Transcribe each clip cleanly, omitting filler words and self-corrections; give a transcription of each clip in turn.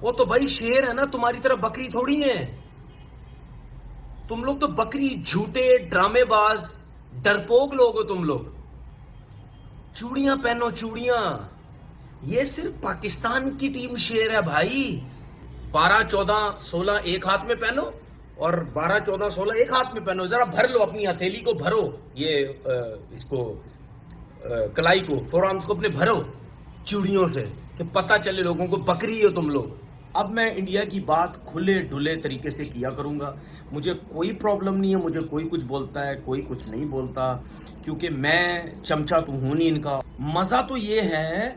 وہ تو بھائی شیر ہے نا، تمہاری طرح بکری تھوڑی ہے. تم لوگ تو بکری، جھوٹے ڈرامے باز ڈرپوک لوگ ہو تم لوگ. چوڑیاں پہنو چوڑیاں. یہ صرف پاکستان کی ٹیم شیر ہے بھائی. 12 14 16 ایک ہاتھ میں پہنو اور 12 14 16 ایک ہاتھ میں پہنو. ذرا بھر لو اپنی ہتھیلی کو، بھرو یہ اس کو کلائی کو، فور آرمز کو اپنے بھرو چوڑیوں سے کہ پتہ چلے لوگوں کو بکری ہو تم لوگ. اب میں انڈیا کی بات کھلے ڈھلے طریقے سے کیا کروں گا. مجھے کوئی پرابلم نہیں ہے، مجھے کوئی کچھ بولتا ہے کوئی کچھ نہیں بولتا، کیونکہ میں چمچہ تو ہوں نہیں ان کا. مزہ تو یہ ہے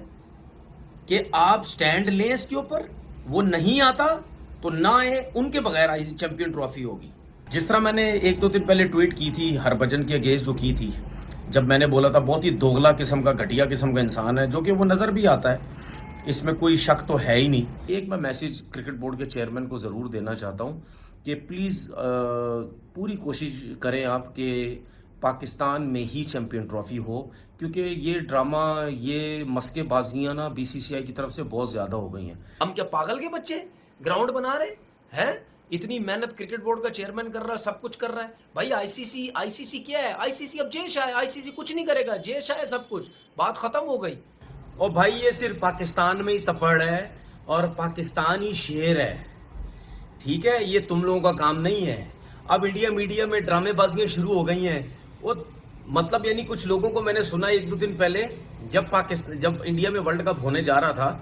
کہ آپ سٹینڈ لیں اس کے اوپر. وہ نہیں آتا تو نہ آئے، ان کے بغیر چیمپئن ٹرافی ہوگی. جس طرح میں نے 1-2 دن پہلے ٹویٹ کی تھی ہربھجن کے اگینسٹ جو کی تھی، جب میں نے بولا تھا بہت ہی دوغلا قسم کا، گھٹیا قسم کا انسان ہے، جو کہ وہ نظر بھی آتا ہے، اس میں کوئی شک تو ہے ہی نہیں. ایک میں میسج کرکٹ بورڈ کے چیئرمین کو ضرور دینا چاہتا ہوں کہ پلیز پوری کوشش کریں آپ کہ پاکستان میں ہی چیمپئن ٹرافی ہو، کیونکہ یہ ڈرامہ، یہ مسکے بازیاں نا BCCI کی طرف سے بہت زیادہ ہو گئی ہیں. ہم کیا پاگل کے بچے گراؤنڈ بنا رہے ہیں؟ اتنی محنت کرکٹ بورڈ کا چیئرمین کر رہا ہے، سب کچھ کر رہا ہے بھائی. ICC کیا ہے؟ ICC اب جے شاہ ہے. ICC کچھ نہیں کرے گا، جے شاہ ہے سب کچھ، بات ختم ہو گئی. اور بھائی یہ صرف پاکستان میں ہی تپڑ ہے اور پاکستان ہی شیر ہے، ٹھیک ہے؟ یہ تم لوگوں کا کام نہیں ہے. اب انڈیا میڈیا میں ڈرامے بازیاں شروع ہو گئی ہیں. وہ مطلب یعنی کچھ لوگوں کو میں نے سنا 1-2 دن پہلے جب انڈیا میں ورلڈ کپ ہونے جا رہا تھا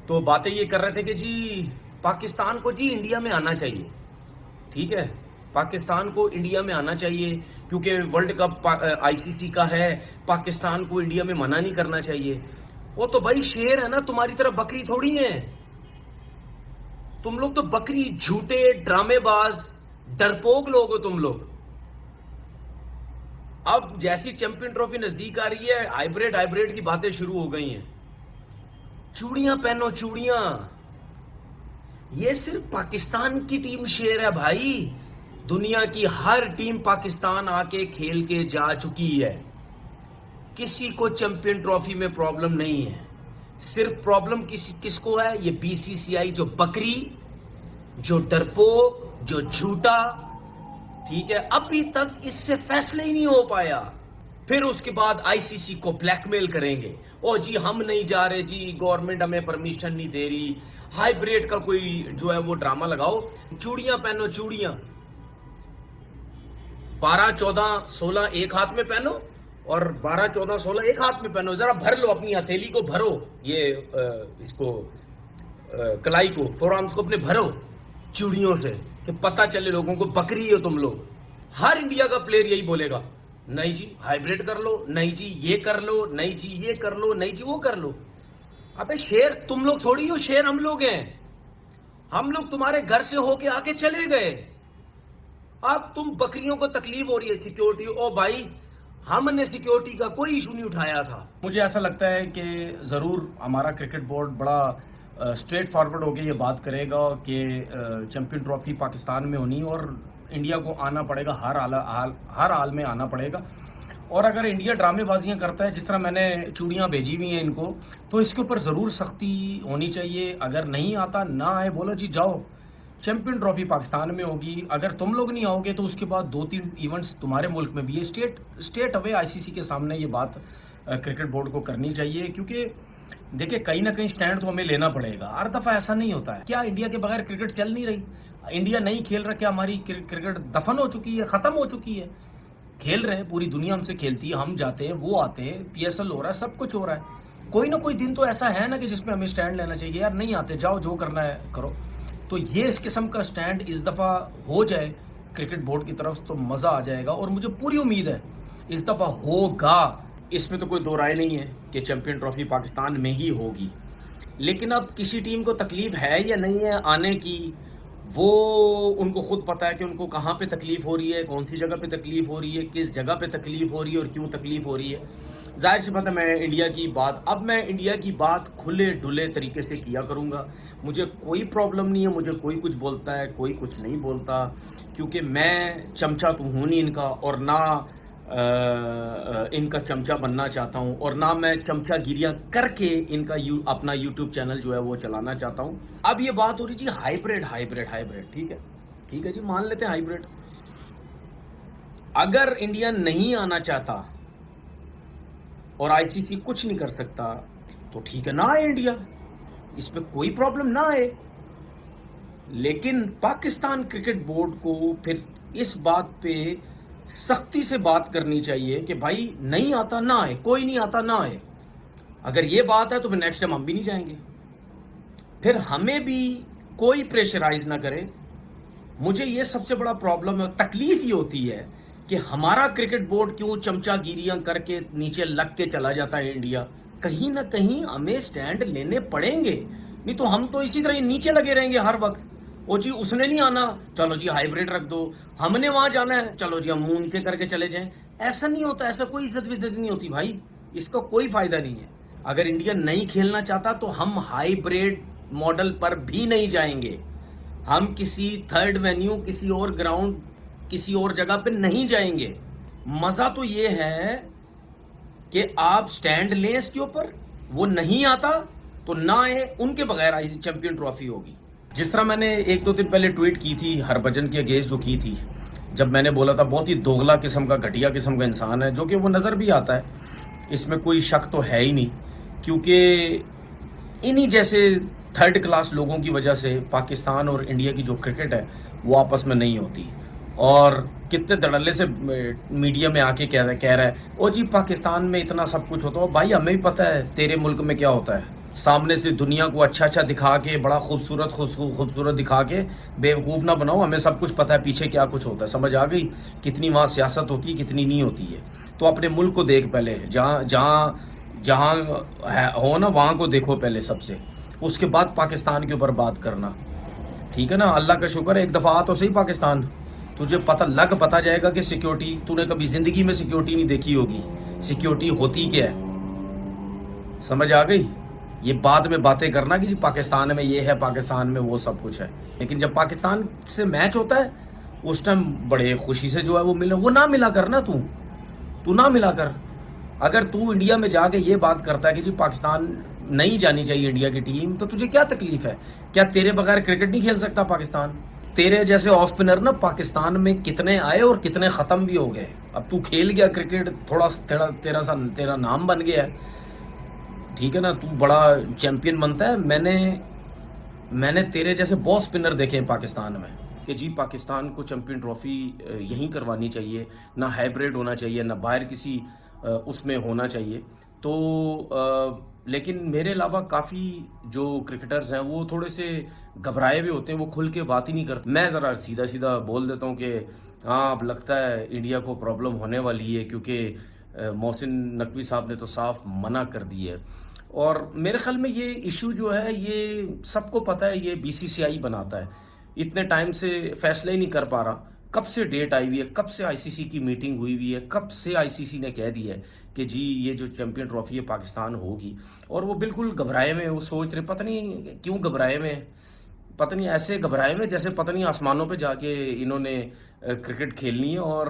تو باتیں یہ کر رہے تھے کہ جی پاکستان کو جی انڈیا میں آنا چاہیے. ٹھیک ہے، پاکستان کو انڈیا میں آنا چاہیے کیونکہ ورلڈ کپ ICC کا ہے، پاکستان کو انڈیا میں منع نہیں کرنا چاہیے. وہ تو بھائی شیر ہے نا، تمہاری طرح بکری تھوڑی ہے. تم لوگ تو بکری، جھوٹے ڈرامے باز ڈرپوک لوگ ہو تم لوگ. اب جیسی چیمپئن ٹرافی نزدیک آ رہی ہے، ہائیبریڈ کی باتیں شروع ہو گئی ہیں. چوڑیاں پہنو چوڑیاں. یہ صرف پاکستان کی ٹیم شیر ہے بھائی. دنیا کی ہر ٹیم پاکستان آ کے کھیل کے جا چکی ہے. کسی کو چیمپئن ٹرافی میں پرابلم نہیں ہے. صرف پرابلم کس کو ہے؟ یہ BCCI جو بکری، جو ڈرپوک، جو جھوٹا. ٹھیک ہے، ابھی تک اس سے فیصلے ہی نہیں ہو پایا. پھر اس کے بعد ICC کو بلیک میل کریں گے، او جی ہم نہیں جا رہے، جی گورنمنٹ ہمیں پرمیشن نہیں دے رہی. ہائیبریڈ کا کوئی جو ہے وہ ڈرامہ لگاؤ. چوڑیاں پہنو چوڑیاں. 12 14 16 ایک ہاتھ میں پہنو اور 12 14 16 ایک ہاتھ میں پہنو. ذرا بھر لو اپنی ہتھیلی کو، بھرو یہ اس کو کلائی کو، فور آرمز کو اپنے بھرو چوڑیوں سے کہ پتہ چلے لوگوں کو بکری ہو تم لوگ. ہر انڈیا کا پلیئر یہی بولے گا، نہیں جی ہائیبریڈ کر لو، نہیں جی یہ کر لو، نہیں جی یہ کر لو، نہیں جی وہ کر لو. ابے شیر تم لوگ تھوڑی ہو، شیر ہم لوگ ہیں. ہم لوگ تمہارے گھر سے ہو کے آ کے چلے گئے. اب تم بکریوں کو تکلیف ہو رہی ہے سیکیورٹی. او بھائی ہم نے سیکیورٹی کا کوئی ایشو نہیں اٹھایا تھا. مجھے ایسا لگتا ہے کہ ضرور ہمارا کرکٹ بورڈ بڑا اسٹریٹ فارورڈ ہو کے یہ بات کرے گا کہ چیمپئن ٹرافی پاکستان میں ہونی اور انڈیا کو آنا پڑے گا، ہر حال میں آنا پڑے گا. اور اگر انڈیا ڈرامے بازیاں کرتا ہے جس طرح میں نے چوڑیاں بھیجی ہوئی ہیں ان کو، تو اس کے اوپر ضرور سختی ہونی چاہیے. اگر نہیں آتا نہ آئے، بولو جی جاؤ چیمپئن ٹرافی پاکستان میں ہوگی. اگر تم لوگ نہیں آؤ گے تو اس کے بعد 2-3 ایونٹس تمہارے ملک میں بھی ہے. اسٹیٹ اوے ICC کے سامنے یہ بات کرکٹ بورڈ کو کرنی چاہیے، کیونکہ دیکھیں کہیں نہ کہیں سٹینڈ تو ہمیں لینا پڑے گا. ہر دفعہ ایسا نہیں ہوتا ہے. کیا انڈیا کے بغیر کرکٹ چل نہیں رہی؟ انڈیا نہیں کھیل رہا؟ کیا ہماری کرکٹ دفن ہو چکی ہے، ختم ہو چکی ہے؟ کھیل رہے ہیں، پوری دنیا ہم سے کھیلتی ہے، ہم جاتے ہیں، وہ آتے ہیں، PSL ہو رہا ہے، سب کچھ ہو رہا ہے. کوئی نہ کوئی دن تو ایسا ہے نا کہ جس میں ہمیں سٹینڈ لینا چاہیے. یار نہیں آتے، جاؤ جو کرنا ہے کرو. تو یہ اس قسم کا سٹینڈ اس دفعہ ہو جائے کرکٹ بورڈ کی طرف تو مزہ آ جائے گا. اور مجھے پوری امید ہے اس دفعہ ہوگا. اس میں تو کوئی دو رائے نہیں ہے کہ چیمپئن ٹرافی پاکستان میں ہی ہوگی. لیکن اب کسی ٹیم کو تکلیف ہے یا نہیں ہے آنے کی، وہ ان کو خود پتا ہے کہ ان کو کہاں پہ تکلیف ہو رہی ہے، کون سی جگہ پہ تکلیف ہو رہی ہے، کس جگہ پہ تکلیف ہو رہی ہے اور کیوں تکلیف ہو رہی ہے. ظاہر سی بات ہے میں انڈیا کی بات کھلے ڈھلے طریقے سے کیا کروں گا. مجھے کوئی پرابلم نہیں ہے، مجھے کوئی کچھ بولتا ہے کوئی کچھ نہیں بولتا، کیونکہ میں چمچہ تو ہوں نہیں ان کا اور نہ ان کا چمچہ بننا چاہتا ہوں، اور نہ میں چمچہ گیریاں کر کے ان کا اپنا یوٹیوب چینل جو ہے وہ چلانا چاہتا ہوں۔ اب یہ بات ہو رہی جی ہائیبریڈ، ٹھیک ہے جی، مان لیتے ہیں ہائیبریڈ۔ اگر انڈیا نہیں آنا چاہتا اور آئی سی سی کچھ نہیں کر سکتا تو ٹھیک ہے، نہ آئے انڈیا، اس پہ کوئی پرابلم نہ آئے۔ لیکن پاکستان کرکٹ بورڈ کو پھر اس بات پہ سختی سے بات کرنی چاہیے کہ بھائی نہیں آتا نہ آئے، کوئی نہیں آتا نہ آئے۔ اگر یہ بات ہے تو پھر نیکسٹ ٹائم ہم بھی نہیں جائیں گے، پھر ہمیں بھی کوئی پریشرائز نہ کرے۔ مجھے یہ سب سے بڑا پرابلم ہے، تکلیف یہ ہوتی ہے کہ ہمارا کرکٹ بورڈ کیوں چمچہ گیریاں کر کے نیچے لگ کے چلا جاتا ہے انڈیا۔ کہیں نہ کہیں ہمیں سٹینڈ لینے پڑیں گے، نہیں تو ہم تو اسی طرح نیچے لگے رہیں گے ہر وقت۔ او جی اس نے نہیں آنا، چلو جی ہائیبریڈ رکھ دو، ہم نے وہاں جانا ہے، چلو جی ہم منہ نیچے کر کے چلے جائیں۔ ایسا نہیں ہوتا، ایسا کوئی عزت وزت نہیں ہوتی بھائی، اس کا کوئی فائدہ نہیں ہے۔ اگر انڈیا نہیں کھیلنا چاہتا تو ہم ہائیبریڈ ماڈل پر بھی نہیں جائیں گے، ہم کسی تھرڈ وینیو، کسی اور گراؤنڈ، کسی اور جگہ پہ نہیں جائیں گے۔ مزہ تو یہ ہے کہ آپ سٹینڈ لیں اس کے اوپر، وہ نہیں آتا تو نہ آئے، ان کے بغیر چیمپئن ٹرافی ہوگی۔ جس طرح میں نے ایک دو دن پہلے ٹویٹ کی تھی ہربھجن کے اگینسٹ جو کی تھی، جب میں نے بولا تھا بہت ہی دوغلا قسم کا، گھٹیا قسم کا انسان ہے، جو کہ وہ نظر بھی آتا ہے، اس میں کوئی شک تو ہے ہی نہیں، کیونکہ انہی جیسے تھرڈ کلاس لوگوں کی وجہ سے پاکستان اور انڈیا کی جو کرکٹ ہے وہ آپس میں نہیں ہوتی۔ اور کتنے دڑلے سے میڈیا میں آ کے کہہ رہا ہے او جی پاکستان میں اتنا سب کچھ ہوتا ہے۔ بھائی ہمیں بھی پتہ ہے تیرے ملک میں کیا ہوتا ہے، سامنے سے دنیا کو اچھا دکھا کے، بڑا خوبصورت دکھا کے بیوقوف نہ بناؤ، ہمیں سب کچھ پتہ ہے پیچھے کیا کچھ ہوتا ہے، سمجھ آ گئی؟ کتنی وہاں سیاست ہوتی ہے، کتنی نہیں ہوتی ہے۔ تو اپنے ملک کو دیکھ پہلے، جہاں ہو نا وہاں کو دیکھو پہلے سب سے، اس کے بعد پاکستان کے اوپر بات کرنا، ٹھیک ہے نا؟ اللہ کا شکر ہے ایک دفعہ آ تو صحیح پاکستان، تجھے پتہ جائے گا کہ سیکیورٹی، تو نے کبھی زندگی میں سیکیورٹی نہیں دیکھی ہوگی، سیکیورٹی ہوتی کیا ہے، سمجھ آ گئی؟ یہ بعد میں باتیں کرنا کہ جی پاکستان میں یہ ہے، پاکستان میں وہ سب کچھ ہے، لیکن جب پاکستان سے میچ ہوتا ہے اس ٹائم بڑے خوشی سے جو ہے وہ ملے، وہ نہ ملا کرنا، تو نہ ملا کر۔ اگر تو انڈیا میں جا کے یہ بات کرتا ہے کہ جی پاکستان نہیں جانی چاہیے انڈیا کی ٹیم، تو تجھے کیا تکلیف ہے؟ کیا تیرے بغیر کرکٹ نہیں کھیل سکتا پاکستان؟ تیرے جیسے آف اسپنر نا پاکستان میں کتنے آئے اور کتنے ختم بھی ہو گئے۔ اب تو کھیل گیا کرکٹ، تیرا نام بن گیا ہے، ٹھیک ہے نا، تو بڑا چیمپئن بنتا ہے۔ میں نے تیرے جیسے بہت اسپنر دیکھے ہیں پاکستان میں کہ جی پاکستان کو چیمپئن ٹرافی یہیں کروانی چاہیے، نہ ہائیبریڈ ہونا چاہیے، نہ باہر کسی اس میں ہونا چاہیے۔ تو لیکن میرے علاوہ کافی جو کرکٹرز ہیں وہ تھوڑے سے گھبرائے ہوئے ہوتے ہیں، وہ کھل کے بات ہی نہیں کرتے۔ میں ذرا سیدھا بول دیتا ہوں کہ ہاں اب لگتا ہے انڈیا کو پرابلم ہونے والی ہے، کیونکہ محسن نقوی صاحب نے تو صاف منع کر دی ہے۔ اور میرے خیال میں یہ ایشو جو ہے یہ سب کو پتہ ہے، یہ بی سی سی آئی بناتا ہے، اتنے ٹائم سے فیصلہ ہی نہیں کر پا رہا۔ کب سے ڈیٹ آئی ہوئی ہے، کب سے آئی سی سی کی میٹنگ ہوئی ہوئی ہے، کب سے آئی سی سی نے کہہ دیا ہے کہ جی یہ جو چیمپئن ٹرافی ہے پاکستان ہوگی، اور وہ بالکل گھبرائے میں، وہ سوچ رہے پتہ نہیں کیوں گھبرائے میں، پتہ نہیں ایسے گھبرائے میں جیسے پتہ نہیں آسمانوں پہ جا کے انہوں نے کرکٹ کھیلنی ہے۔ اور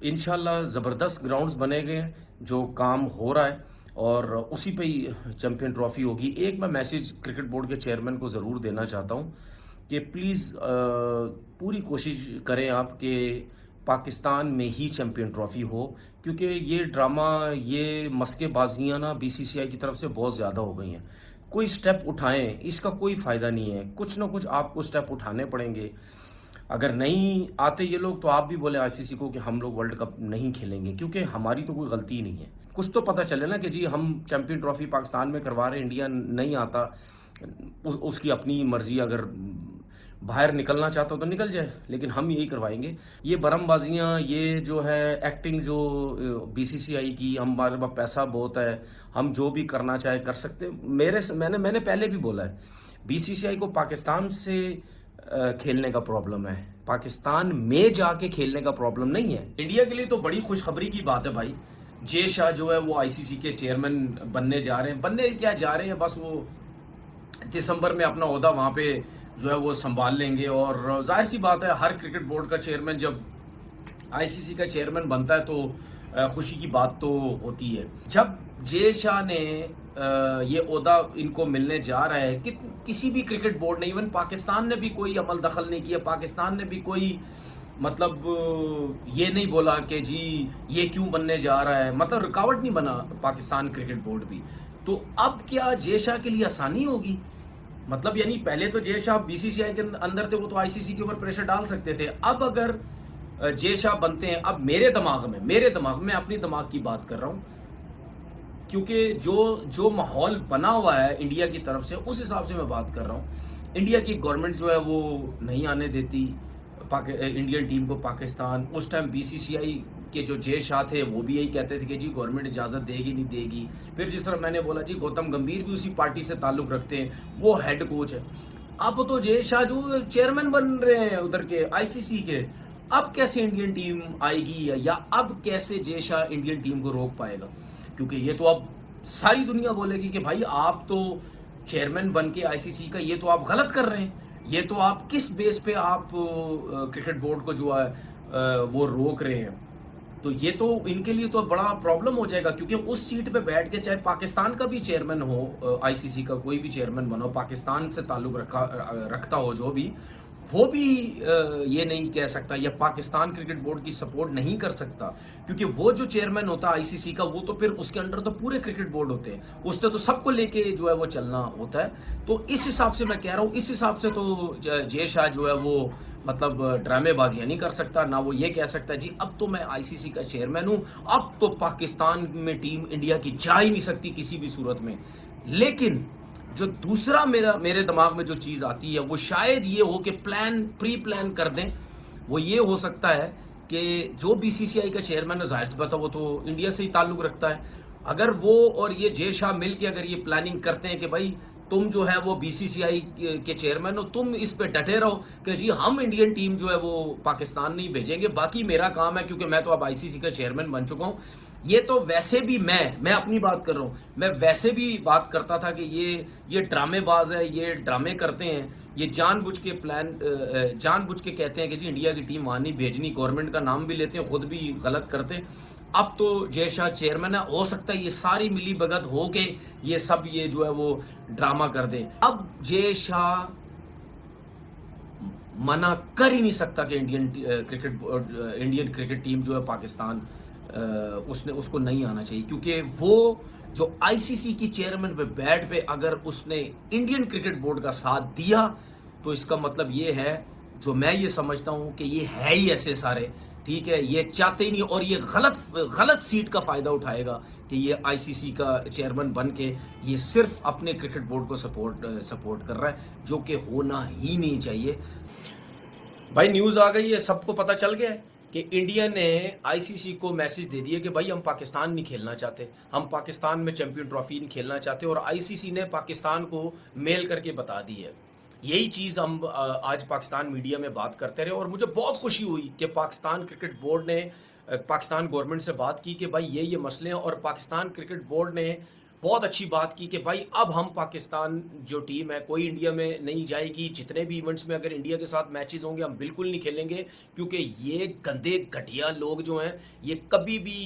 انشاءاللہ زبردست گراؤنڈز بنے گئے ہیں، جو کام ہو رہا ہے، اور اسی پہ ہی چیمپئن ٹرافی ہوگی۔ ایک میں میسیج کرکٹ بورڈ کے چیئرمین کو ضرور دینا چاہتا ہوں کہ پلیز پوری کوشش کریں آپ کہ پاکستان میں ہی چیمپئن ٹرافی ہو، کیونکہ یہ ڈرامہ، یہ مسکے بازیاں نا بی سی سی آئی کی طرف سے بہت زیادہ ہو گئی ہیں۔ کوئی سٹیپ اٹھائیں، اس کا کوئی فائدہ نہیں ہے، کچھ نہ کچھ آپ کو سٹیپ اٹھانے پڑیں گے۔ اگر نہیں آتے یہ لوگ تو آپ بھی بولیں آئی سی سی کو کہ ہم لوگ ورلڈ کپ نہیں کھیلیں گے، کیونکہ ہماری تو کوئی غلطی نہیں ہے۔ کچھ تو پتہ چلے نا کہ جی ہم چیمپئن ٹرافی پاکستان میں کروا رہے ہیں، انڈیا نہیں آتا، اس کی اپنی مرضی، اگر باہر نکلنا چاہتا ہو تو نکل جائے، لیکن ہم یہی کروائیں گے۔ یہ برم بازیاں، یہ جو ہے ایکٹنگ جو بی سی سی آئی کی، ہمارے پاس پیسہ بہت ہے، ہم جو بھی کرنا چاہے کر سکتے۔ میں نے پہلے بھی بولا ہے، بی سی سی آئی کو پاکستان سے کھیلنے کا پرابلم ہے، پاکستان میں جا کے کھیلنے کا پرابلم نہیں ہے۔ انڈیا کے لیے تو بڑی خوشخبری کی بات ہے بھائی، جے شاہ جو ہے وہ آئی سی سی کے چیئرمین بننے جا رہے ہیں، بننے کیا جا رہے ہیں، بس وہ دسمبر میں اپنا عہدہ وہاں پہ جو ہے وہ سنبھال لیں گے۔ اور ظاہر سی بات ہے، ہر کرکٹ بورڈ کا چیئرمین جب آئی سی سی کا چیئرمین بنتا ہے تو خوشی کی بات تو ہوتی ہے. جب جے شاہ نے یہ عہدہ ان کو ملنے جا رہا ہے کہ کسی بھی کرکٹ بورڈ نے، ایون پاکستان نے بھی کوئی عمل دخل نہیں کیا، پاکستان نے بھی کوئی مطلب یہ نہیں بولا کہ جی یہ کیوں بننے جا رہا ہے، مطلب رکاوٹ نہیں بنا پاکستان کرکٹ بورڈ بھی. تو اب کیا جے شاہ کے لیے آسانی ہوگی؟ مطلب یعنی پہلے تو جے شاہ بی سی سی آئی کے اندر تھے، وہ تو آئی سی سی کے اوپر پریشر ڈال سکتے تھے. اب اگر جے شاہ بنتے ہیں، اب میرے دماغ میں اپنی دماغ کی بات کر رہا ہوں، کیونکہ جو ماحول بنا ہوا ہے انڈیا کی طرف سے، اس حساب سے میں بات کر رہا ہوں. انڈیا کی گورنمنٹ جو ہے وہ نہیں آنے دیتی انڈین ٹیم کو پاکستان. اس ٹائم بی سی سی آئی کے جو جے شاہ تھے وہ بھی یہی کہتے تھے کہ جی گورنمنٹ اجازت دے گی نہیں دے گی. پھر جس طرح میں نے بولا جی گوتم گمبھیر بھی اسی پارٹی سے تعلق رکھتے ہیں، وہ ہیڈ کوچ ہے. اب تو جے شاہ جو چیئرمین بن رہے ہیں ادھر کے آئی سی سی کے، اب کیسے انڈین ٹیم آئے گی، یا اب کیسے جے شاہ انڈین ٹیم کو روک پائے گا؟ کیونکہ یہ تو اب ساری دنیا بولے گی کہ بھائی آپ تو چیئرمین بن کے آئی سی سی کا یہ تو آپ غلط کر رہے ہیں، یہ تو آپ کس بیس پہ آپ کرکٹ بورڈ کو جو ہے وہ روک رہے ہیں. تو یہ تو ان کے لیے تو بڑا پرابلم ہو جائے گا، کیونکہ اس سیٹ پہ بیٹھ کے چاہے پاکستان کا بھی چیئرمین ہو، آئی سی سی کا کوئی بھی چیئرمین بنا ہو، پاکستان سے تعلق رکھتا ہو جو بھی، وہ بھی یہ نہیں کہہ سکتا یا پاکستان کرکٹ بورڈ کی سپورٹ نہیں کر سکتا. کیونکہ وہ جو چیئرمین ہوتا ہے آئی سی سی کا، وہ تو پھر اس کے انڈر تو پورے کرکٹ بورڈ ہوتے ہیں، اس نے تو سب کو لے کے جو ہے وہ چلنا ہوتا ہے. تو اس حساب سے میں کہہ رہا ہوں، اس حساب سے تو جے شاہ جو ہے وہ مطلب ڈرامے بازیاں نہیں کر سکتا، نہ وہ یہ کہہ سکتا جی اب تو میں آئی سی سی کا چیئرمین ہوں، اب تو پاکستان میں ٹیم انڈیا کی جا ہی نہیں سکتی کسی بھی صورت میں. لیکن جو دوسرا میرے دماغ میں جو چیز آتی ہے وہ شاید یہ ہو کہ پری پلان کر دیں. وہ یہ ہو سکتا ہے کہ جو بی سی سی آئی کا چیئرمین ہے، ظاہر سی بات ہے وہ تو انڈیا سے ہی تعلق رکھتا ہے، اگر وہ اور یہ جے شاہ مل کے اگر یہ پلاننگ کرتے ہیں کہ بھائی تم جو ہے وہ بی سی سی آئی کے چیئرمین ہو، تم اس پہ ڈٹے رہو کہ جی ہم انڈین ٹیم جو ہے وہ پاکستان نہیں بھیجیں گے، باقی میرا کام ہے کیونکہ میں تو اب آئی سی سی کا چیئرمین بن چکا ہوں. یہ تو ویسے بھی میں اپنی بات کر رہا ہوں، میں ویسے بھی بات کرتا تھا کہ یہ ڈرامے باز ہے، یہ ڈرامے کرتے ہیں، یہ جان بوجھ کے کہتے ہیں کہ جی انڈیا کی ٹیم وہاں نہیں بھیجنی، گورنمنٹ کا نام بھی لیتے ہیں، خود بھی غلط کرتے ہیں. اب تو جے شاہ چیئرمین ہے، ہو سکتا ہے یہ ساری ملی بھگت ہو کے یہ سب یہ جو ہے وہ ڈرامہ کر دیں. اب جے شاہ منع کر ہی نہیں سکتا کہ انڈین کرکٹ ٹیم جو ہے پاکستان اس کو نہیں آنا چاہیے، کیونکہ وہ جو آئی سی سی کی چیئرمین پہ بیٹھ پہ اگر اس نے انڈین کرکٹ بورڈ کا ساتھ دیا تو اس کا مطلب یہ ہے، جو میں یہ سمجھتا ہوں کہ یہ ہے ہی ایسے سارے، ٹھیک ہے، یہ چاہتے ہی نہیں، اور یہ غلط سیٹ کا فائدہ اٹھائے گا کہ یہ آئی سی سی کا چیئرمین بن کے یہ صرف اپنے کرکٹ بورڈ کو سپورٹ کر رہا ہے، جو کہ ہونا ہی نہیں چاہیے. بھائی نیوز آ گئی ہے، سب کو پتہ چل گیا ہے کہ انڈیا نے آئی سی سی کو میسج دے دیا کہ بھائی ہم پاکستان نہیں کھیلنا چاہتے، ہم پاکستان میں چیمپئن ٹرافی نہیں کھیلنا چاہتے، اور آئی سی سی نے پاکستان کو میل کر کے بتا دی ہے. یہی چیز ہم آج پاکستان میڈیا میں بات کرتے رہے، اور مجھے بہت خوشی ہوئی کہ پاکستان کرکٹ بورڈ نے پاکستان گورنمنٹ سے بات کی کہ بھائی یہ مسئلے ہیں، اور پاکستان کرکٹ بورڈ نے بہت اچھی بات کی کہ بھائی اب ہم پاکستان جو ٹیم ہے کوئی انڈیا میں نہیں جائے گی، جتنے بھی ایونٹس میں اگر انڈیا کے ساتھ میچز ہوں گے ہم بالکل نہیں کھیلیں گے، کیونکہ یہ گندے گھٹیا لوگ جو ہیں یہ کبھی بھی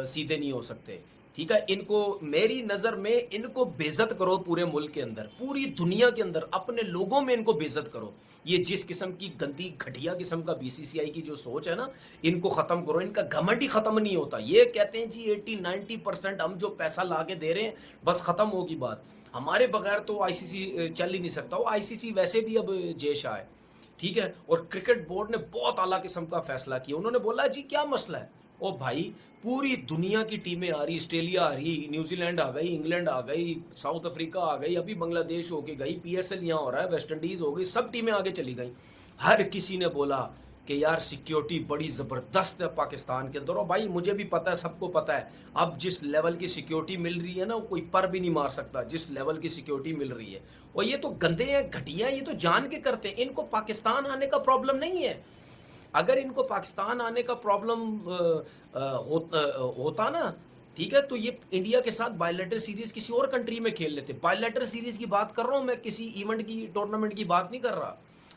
سیدھے نہیں ہو سکتے. ٹھیک ہے، ان کو میری نظر میں ان کو بےعزت کرو، پورے ملک کے اندر، پوری دنیا کے اندر اپنے لوگوں میں ان کو بےعزت کرو. یہ جس قسم کی گندی گھٹیا قسم کا بی سی سی آئی کی جو سوچ ہے نا، ان کو ختم کرو. ان کا گھمنڈ ہی ختم نہیں ہوتا. یہ کہتے ہیں جی 80-90% ہم جو پیسہ لا کے دے رہے ہیں بس ختم ہوگی بات، ہمارے بغیر تو آئی سی سی چل ہی نہیں سکتا. وہ آئی سی سی ویسے بھی اب جے شاہ ہے، ٹھیک ہے، اور کرکٹ بورڈ نے بہت اعلیٰ قسم کا فیصلہ کیا. انہوں نے بولا جی کیا مسئلہ ہے، او بھائی پوری دنیا کی ٹیمیں آ رہی، آسٹریلیا آ رہی، نیوزی لینڈ آ گئی، انگلینڈ آ گئی، ساؤتھ افریقہ آ گئی، ابھی بنگلہ دیش ہو کے گئی، پی ایس ایل یہاں ہو رہا ہے، ویسٹ انڈیز ہو گئی، سب ٹیمیں آگے چلی گئیں. ہر کسی نے بولا کہ یار سیکیورٹی بڑی زبردست ہے پاکستان کے اندر. اور بھائی مجھے بھی پتہ ہے، سب کو پتہ ہے، اب جس لیول کی سیکیورٹی مل رہی ہے نا، کوئی پر بھی نہیں مار سکتا جس لیول کی سیکیورٹی مل رہی ہے. اور یہ تو گندے ہیں، گھٹیا ہیں، یہ تو جان کے کرتے ہیں. ان کو پاکستان آنے کا پرابلم نہیں ہے. اگر ان کو پاکستان آنے کا پرابلم ہوتا نا، ٹھیک ہے، تو یہ انڈیا کے ساتھ بائی لیٹر سیریز کسی اور کنٹری میں کھیل لیتے. بائی لیٹر سیریز کی بات کر رہا ہوں میں، کسی ایونٹ کی ٹورنامنٹ کی بات نہیں کر رہا.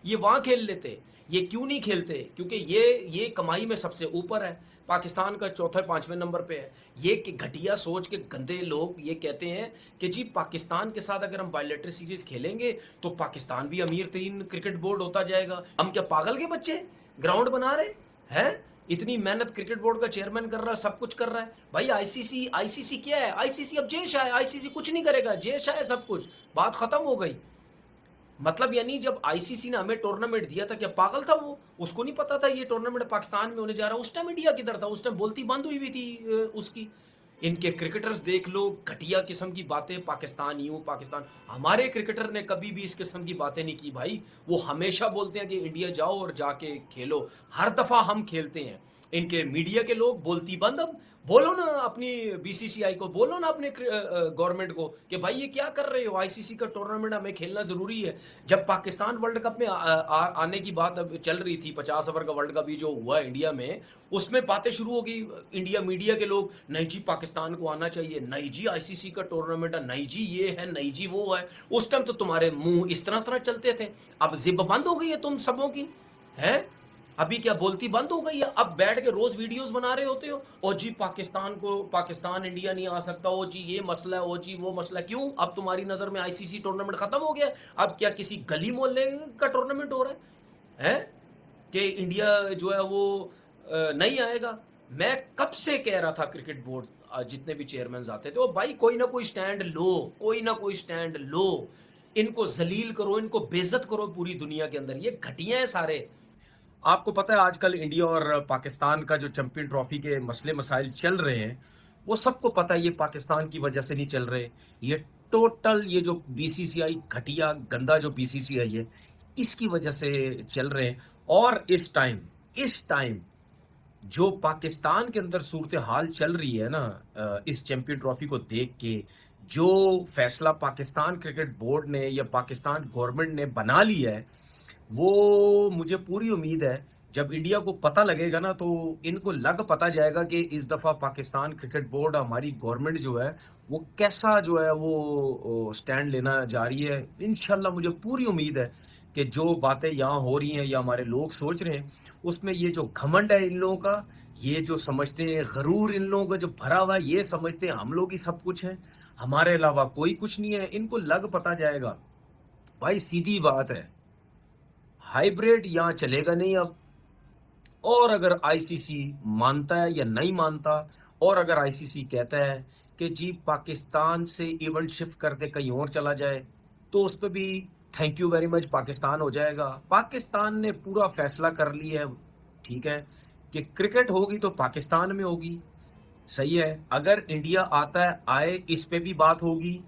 یہ وہاں کھیل لیتے. یہ کیوں نہیں کھیلتے؟ کیونکہ یہ کمائی میں سب سے اوپر ہے. پاکستان کا چوتھے 5ویں نمبر پہ ہے. یہ کہ گھٹیا سوچ کے گندے لوگ یہ کہتے ہیں کہ جی پاکستان کے ساتھ اگر ہم بائیلیٹرل سیریز کھیلیں گے تو پاکستان بھی امیر ترین کرکٹ بورڈ ہوتا جائے گا. ہم کیا پاگل کے بچے گراؤنڈ بنا رہے ہیں؟ اتنی محنت کرکٹ بورڈ کا چیئرمین کر رہا ہے, سب کچھ کر رہا ہے. بھائی آئی سی سی کیا ہے؟ آئی سی سی اب جے شاہ ہے. آئی سی سی کچھ نہیں کرے گا, جے شاہ ہے سب کچھ, بات ختم ہو گئی. مطلب یعنی جب آئی سی سی نے ہمیں ٹورنامنٹ دیا تھا, کیا پاگل تھا وہ؟ اس کو نہیں پتا تھا یہ ٹورنامنٹ پاکستان میں ہونے جا رہا ہے؟ اس ٹائم انڈیا کدھر تھا؟ اس ٹائم بولتی بند ہوئی ہوئی تھی اس کی. ان کے کرکٹرز دیکھ لو, گھٹیا قسم کی باتیں, پاکستان یوں پاکستان. ہمارے کرکٹر نے کبھی بھی اس قسم کی باتیں نہیں کی بھائی. وہ ہمیشہ بولتے ہیں کہ انڈیا جاؤ اور جا کے کھیلو. ہر دفعہ ہم کھیلتے ہیں. ان کے میڈیا کے لوگ بولتی بند. اب بولو نا اپنی بی سی سی آئی کو, بولو نا اپنے گورنمنٹ کو کہ بھائی یہ کیا کر رہے ہو؟ آئی سی سی کا ٹورنامنٹ ہمیں کھیلنا ضروری ہے. جب پاکستان ورلڈ کپ میں آنے کی بات اب چل رہی تھی, 50 اوور کا ورلڈ کپ جو ہوا انڈیا میں, اس میں باتیں شروع ہو گئی انڈیا میڈیا کے لوگ, نہیں جی پاکستان کو آنا چاہیے, نہیں جی آئی سی سی کا ٹورنامنٹ ہے, نہیں جی یہ ہے, نہیں جی وہ ہے. اس ٹائم تو تمہارے منہ اس طرح چلتے تھے. اب زب بند ہو گئی ہے تم سبوں کی ہے. ابھی کیا بولتی بند ہو گئی ہے؟ اب بیٹھ کے روز ویڈیوز بنا رہے ہوتے ہو, او جی پاکستان انڈیا نہیں آ سکتا, او جی یہ مسئلہ ہے, او جی وہ مسئلہ. کیوں؟ اب تمہاری نظر میں آئی سی سی ٹورنامنٹ ختم ہو گیا. اب کیا کسی گلی محلے کا ٹورنامنٹ ہو رہا ہے کہ انڈیا جو ہے وہ نہیں آئے گا؟ میں کب سے کہہ رہا تھا کرکٹ بورڈ جتنے بھی چیئرمینز آتے تھے, او بھائی کوئی نہ کوئی سٹینڈ لو, کوئی نہ کوئی سٹینڈ لو. ان کو ذلیل کرو, ان کو بے عزت کرو پوری دنیا کے اندر. یہ گھٹیا ہیں سارے. آپ کو پتہ ہے آج کل انڈیا اور پاکستان کا جو چیمپئن ٹرافی کے مسئلے مسائل چل رہے ہیں, وہ سب کو پتہ ہے یہ پاکستان کی وجہ سے نہیں چل رہے. یہ ٹوٹل یہ جو بی سی سی آئی گھٹیا گندا جو بی سی سی آئی ہے, اس کی وجہ سے چل رہے ہیں. اور اس ٹائم جو پاکستان کے اندر صورتحال چل رہی ہے نا, اس چیمپئن ٹرافی کو دیکھ کے جو فیصلہ پاکستان کرکٹ بورڈ نے یا پاکستان گورنمنٹ نے بنا لیا ہے, وہ مجھے پوری امید ہے جب انڈیا کو پتہ لگے گا نا تو ان کو لگ پتہ جائے گا کہ اس دفعہ پاکستان کرکٹ بورڈ, ہماری گورنمنٹ جو ہے وہ کیسا جو ہے وہ سٹینڈ لینا جا رہی ہے. انشاءاللہ مجھے پوری امید ہے کہ جو باتیں یہاں ہو رہی ہیں یا ہمارے لوگ سوچ رہے ہیں, اس میں یہ جو گھمنڈ ہے ان لوگوں کا, یہ جو سمجھتے ہیں غرور ان لوگوں کا جو بھرا ہوا ہے, یہ سمجھتے ہیں ہم لوگ ہی سب کچھ ہیں, ہمارے علاوہ کوئی کچھ نہیں ہے. ان کو لگ پتہ جائے گا. بھائی سیدھی بات ہے, ہائیبریڈ یہاں چلے گا نہیں اب. اور اگر آئی سی سی مانتا ہے یا نہیں مانتا, اور اگر آئی سی سی کہتا ہے کہ جی پاکستان سے ایونٹ شفٹ کر دے کہیں اور چلا جائے, تو اس پہ بھی thank you very much Pakistan ہو جائے گا. پاکستان نے پورا فیصلہ کر لیا ہے, ٹھیک ہے, کہ کرکٹ ہوگی تو پاکستان میں ہوگی. صحیح ہے, اگر انڈیا آتا ہے آئے, اس پہ بھی بات ہوگی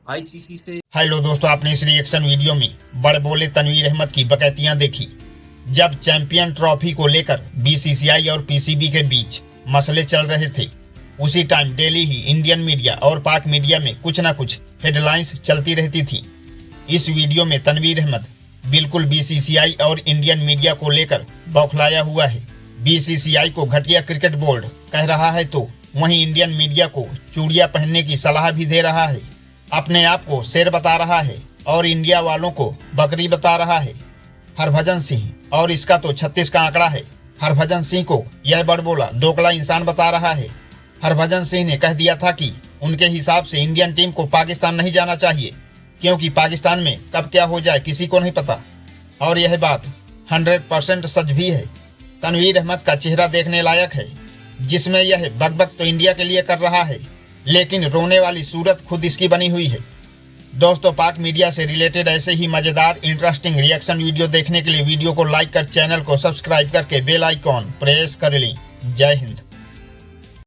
آئی سی سی سے. ہیلو دوستو, آپ نے اس ریئیکشن ویڈیو میں بڑے بولے تنویر احمد کی بکیتیاں دیکھی. جب چیمپئن ٹرافی کو لے کر بی سی سی آئی اور پی سی بی کے بیچ مسئلے چل رہے تھے, اسی ٹائم ڈیلی ہی انڈین میڈیا اور پاک میڈیا میں کچھ نہ کچھ ہیڈ لائنز چلتی رہتی تھی. اس ویڈیو میں تنویر احمد بالکل بی سی سی آئی اور انڈین میڈیا کو لے کر بوکھلایا ہوا ہے. بی سی سی آئی کو گھٹیا کرکٹ بورڈ کہہ رہا ہے تو وہیں انڈین میڈیا کو چوڑیاں پہننے کی صلاح بھی دے رہا ہے. اپنے آپ کو شیر بتا رہا ہے اور انڈیا والوں کو بکری بتا رہا ہے. ہربھجن سنگھ, اور اس کا تو 36 کا آنکڑا ہے. ہربھجن سنگھ کو یہ بڑ بولا دوکلا انسان بتا رہا ہے. ہربھجن سنگھ نے کہہ دیا تھا کہ ان کے حساب سے انڈین ٹیم کو پاکستان نہیں جانا چاہیے, کیونکہ پاکستان میں کب کیا ہو جائے کسی کو نہیں پتا. اور یہ بات 100% سچ بھی ہے. تنویر احمد کا چہرہ دیکھنے لائق ہے, جس میں یہ بک بک تو انڈیا کے لیے کر رہا ہے, لیکن رونے والی صورت خود اس کی بنی ہوئی ہے. دوستو, پاک میڈیا سے ریلیٹڈ ایسے ہی مزیدار انٹرسٹنگ ریئیکشن ویڈیو دیکھنے کے لیے ویڈیو کو لائک کر چینل کو سبسکرائب کر کے بیل آئیکن پریس کر لیں. جے ہند.